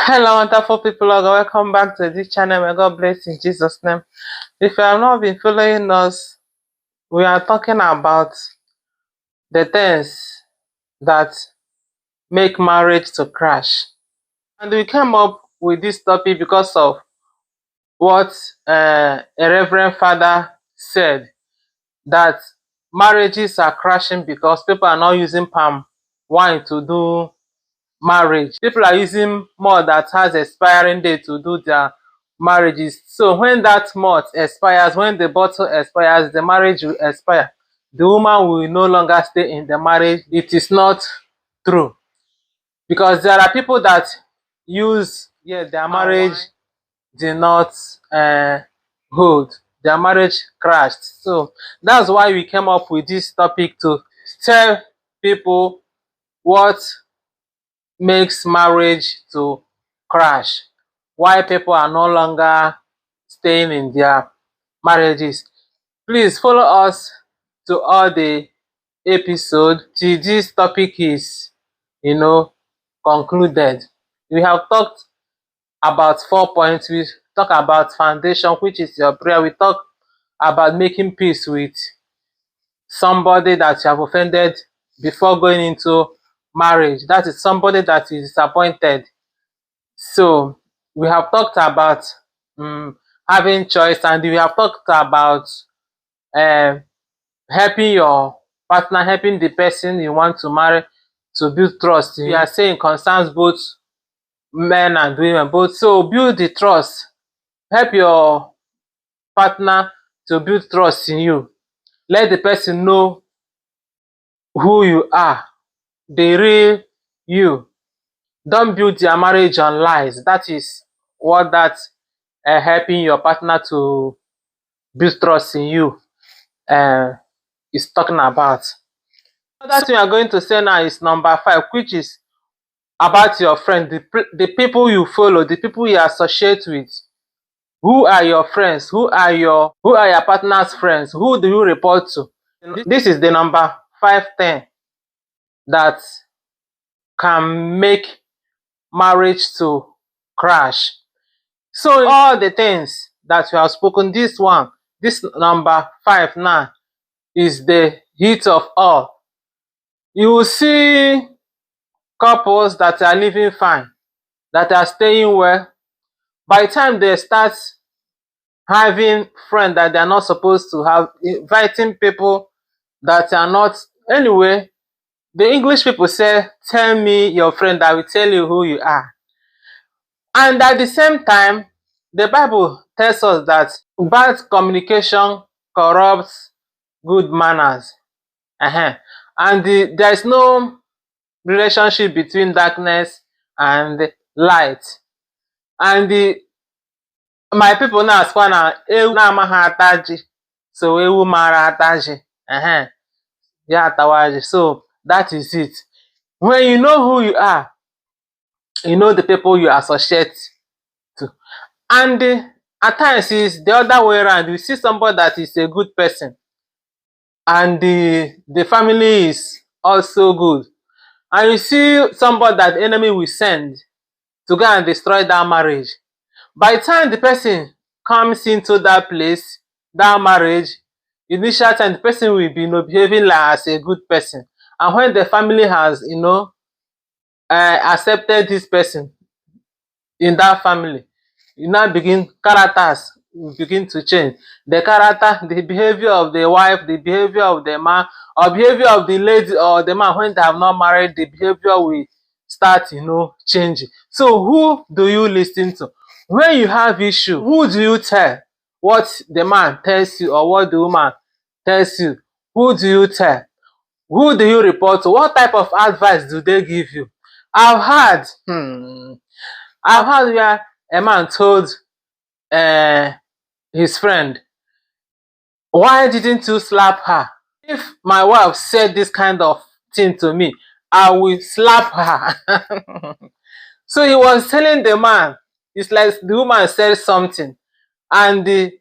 Hello, wonderful people. Welcome back to this channel. May God bless in Jesus' name. If you have not been following us, we are talking about the things that make marriage to crash. And we came up with this topic because of what a Reverend Father said, that marriages are crashing because people are not using palm wine to do marriage. People are using malt that has expiring date to do their marriages. So when that malt expires, when the bottle expires, the marriage will expire. The woman will no longer stay in the marriage. It is not true, because there are people that use their marriage did not hold. Their marriage crashed. So that's why we came up with this topic, to tell people what makes marriage to crash, why people are no longer staying in their marriages. Please follow us to all the episode till this topic is concluded. We have talked about 4 points. We talk about foundation, which is your prayer. We talk about making peace with somebody that you have offended before going into marriage. That is somebody that is disappointed. So we have talked about having choice, and we have talked about helping your partner, helping the person you want to marry to build trust. We are saying concerns both men and women both. So build the trust. Help your partner to build trust in you. Let the person know who you are, the real you. Don't build your marriage on lies. That is what that helping your partner to build trust in you is talking about. Another thing we are going to say now is number 5, which is about your friend, the people you follow, the people you associate with. Who are your friends? Who are your partner's friends? Who do you report to? This is the number 5 thing that can make marriage to crash. So all the things that we have spoken, this number 5 now is the heat of all. You will see couples that are living fine, that are staying well. By the time they start having friends that they are not supposed to have, inviting people that are not, anyway, the English people say, tell me your friend, I will tell you who you are. And at the same time, the Bible tells us that bad communication corrupts good manners. And there is no relationship between darkness and light. And my people now swan na ewu na amaghị ata ji, so ewu mara ata ji, ya atawa ji. So that is it. When you know who you are, you know the people you associate to. And at times it's the other way around. You see somebody that is a good person, and the family is also good, and you see somebody that the enemy will send to go and destroy that marriage. By the time the person comes into that place, that marriage, initial time, the person will be behaving like as a good person. And when the family has accepted this person in that family, you now characters will begin to change. The character, the behavior of the wife, the behavior of the man, or behavior of the lady or the man, when they have not married, the behavior will start changing. So who do you listen to? When you have issue, who do you tell? What the man tells you or what the woman tells you? Who do you tell? Who do you report to? What type of advice do they give you? I've heard where a man told his friend, why didn't you slap her? If my wife said this kind of thing to me, I will slap her. So he was telling the man, it's like the woman said something, and the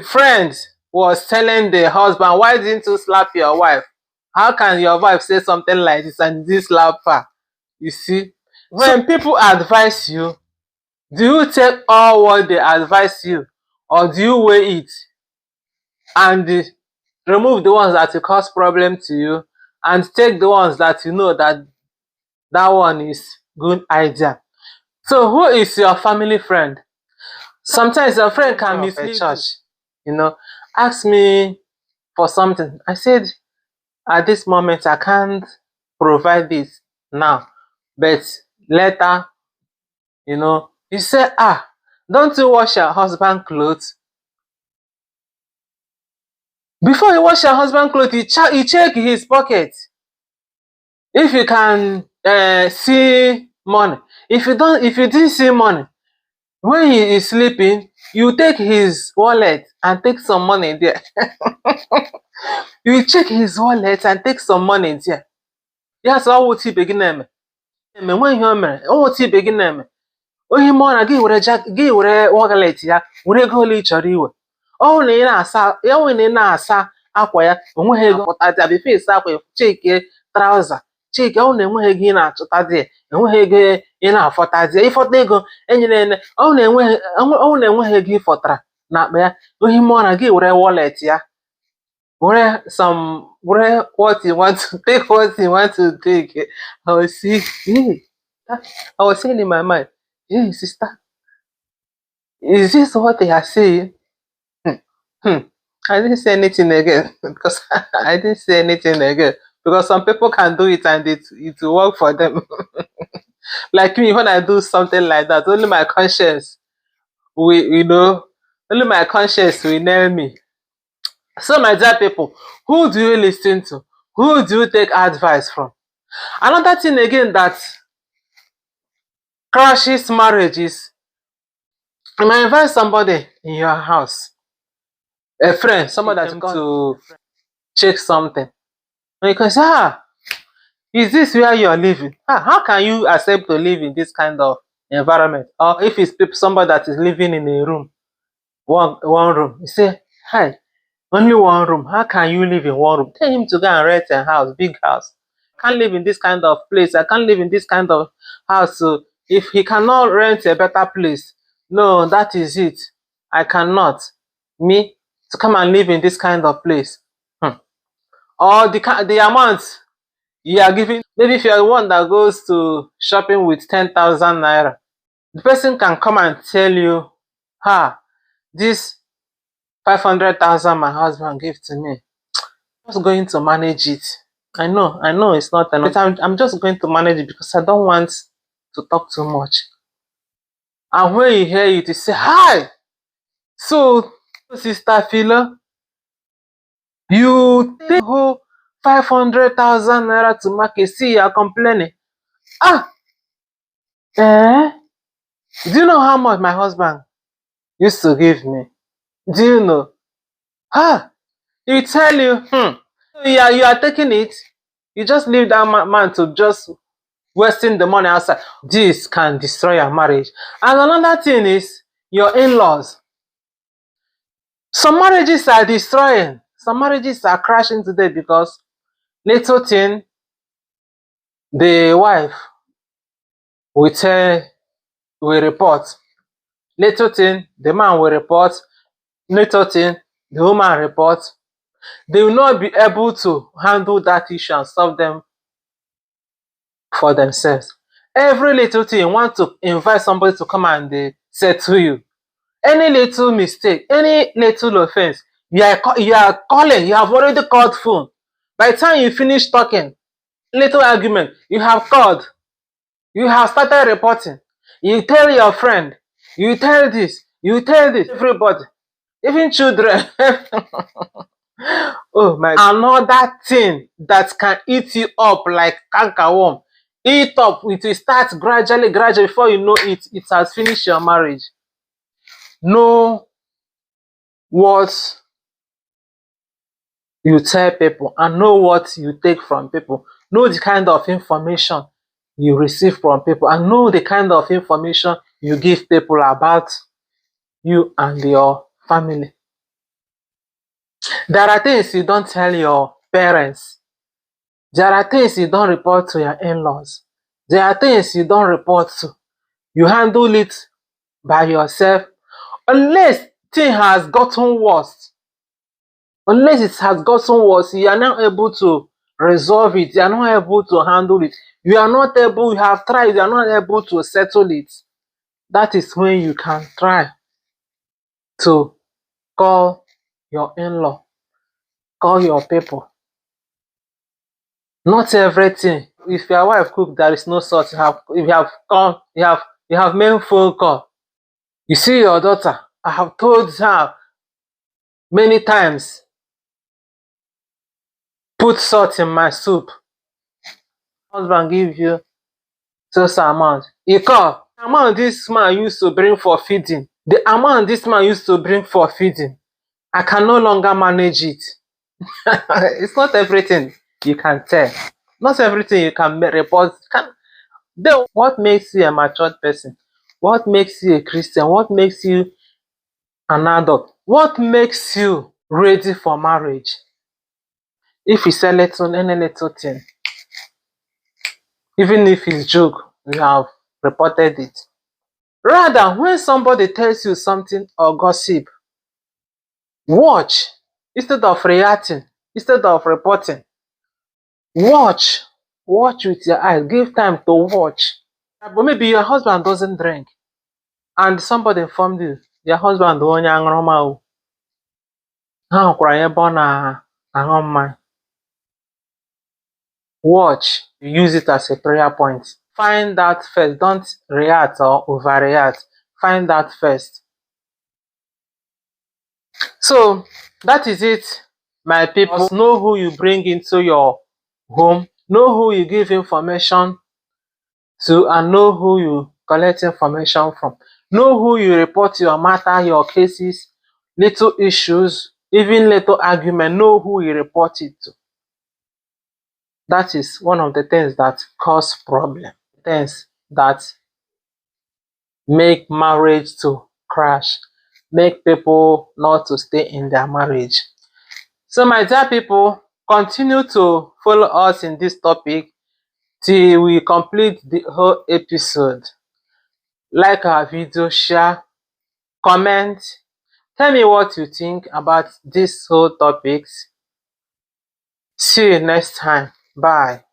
friend was telling the husband, why didn't you slap your wife? How can your wife say something like this and this slap her? You see, when people advise you, Do you take all what they advise you, or do you weigh it and remove the ones that will cause problem to you and take the ones that you know that one is good idea? So who is your family friend? Sometimes your friend can mislead you. Ask me for something. I said, at this moment, I can't provide this now, but later, you say, don't you wash your husband clothes? Before you wash your husband clothes, you check his pocket. If you can see money. If you didn't see money, when he is sleeping, you take his wallet and take some money there. You check his wallet and take some money there. Yes, ọ wụ ibe gị na-eme. Nwe ihe o mere, ọ wụ ibe gị na-eme. Onye ime ọra gị were wallet ya, were ego ole ị chọrọ iwe. Ọ na ị na-asa akwa ya, onweghị ego pụta bifo ịsa akwa, cheke trauza, cheke ọ na-enweghị ego ị na-achọta dị, enweghị ego ị na-afọta dị, ịfọta ego enyere ene, ọ na-enweghị ego ịfọtara na akpa ya. Onye ime ọra gị were wallet ya, were what you want to take, what you want to take. I was saying in my mind, hey sister, is this what they are saying? I didn't say anything again because I didn't say anything again because some people can do it and it will work for them. Like me, when I do something like that, only my conscience only my conscience will nail me. So my dear people, who do you listen to? Who do you take advice from? Another thing again that crashes marriage is, you might invite somebody in your house, a friend, somebody that's come to check something. And you can say, is this where you're living? How can you accept to live in this kind of environment? Or if it's somebody that is living in a room, one room, you say, hi, only one room. How can you live in one room? Tell him to go and rent a house, big house. I can't live in this kind of place. I can't live in this kind of house. So if he cannot rent a better place, no, that is it. I cannot. Me to come and live in this kind of place. Or the amount you are giving. Maybe if you are the one that goes to shopping with 10,000 naira, the person can come and tell you, this 500,000 my husband gave to me, I'm just going to manage it. I know it's not enough, but I'm just going to manage it because I don't want to talk too much. And when you hear it, you say, hi! So, Sister Philo, you take whole 500,000 naira to market, see you are complaining. Do you know how much my husband used to give me? Do you know? He tell you, you are taking it. You just leave that man to just wasting the money outside. This can destroy your marriage. And another thing is your in-laws. Some marriages are destroying. Some marriages are crashing today because little thing, the wife will report. Little thing, the man will report. Little thing, the woman reports. They will not be able to handle that issue and solve them for themselves. Every little thing, you want to invite somebody to come and say to you. Any little mistake, any little offense, you are calling, you have already called phone. By the time you finish talking, little argument, you have called. You have started reporting. You tell your friend. You tell this. You tell this. Everybody. Even children. Oh my God. Another thing that can eat you up like cankerworm. Eat up. It will start gradually. Before you know it, it has finished your marriage. Know what you tell people and know what you take from people. Know the kind of information you receive from people and know the kind of information you give people about you and your family. There are things you don't tell your parents. There are things you don't report to your in-laws. There are things you don't report to. You handle it by yourself, unless thing has gotten worse. Unless it has gotten worse, you are not able to resolve it, you are not able to handle it, you are not able, you have tried, you are not able to settle it. That is when you can try to call your in-law, call your people. Not everything. If your wife cook, there is no salt. You have come, you have made phone call. You see your daughter. I have told her many times, put salt in my soup. Husband give you just amount. You call. The amount this man used to bring for feeding. The amount this man used to bring for feeding. I can no longer manage it. It's not everything you can tell. Not everything you can report. Then what makes you a matured person? What makes you a Christian? What makes you an adult? What makes you ready for marriage? If it's any little thing, even if it's joke, you have reported it. Rather, when somebody tells you something or gossip, watch instead of reacting, instead of reporting. Watch. Watch with your eyes. Give time to watch. But maybe your husband doesn't drink and somebody informed you, your husband onye aṅụrụma o. Ha hụkwara ya ebe ọ na-aṅụ mmanya. Watch. Use it as a prayer point. Find that first. Don't react or overreact. Find that first. So that is it, my people. Know who you bring into your home. Know who you give information to, and know who you collect information from. Know who you report your matter, your cases, little issues, even little argument. Know who you report it to. That is one of the things that cause problem. Things that make marriage to crash, make people not to stay in their marriage. So my dear people, continue to follow us in this topic till we complete the whole episode. Like our video, share, comment, tell me what you think about these whole topics. See you next time. Bye.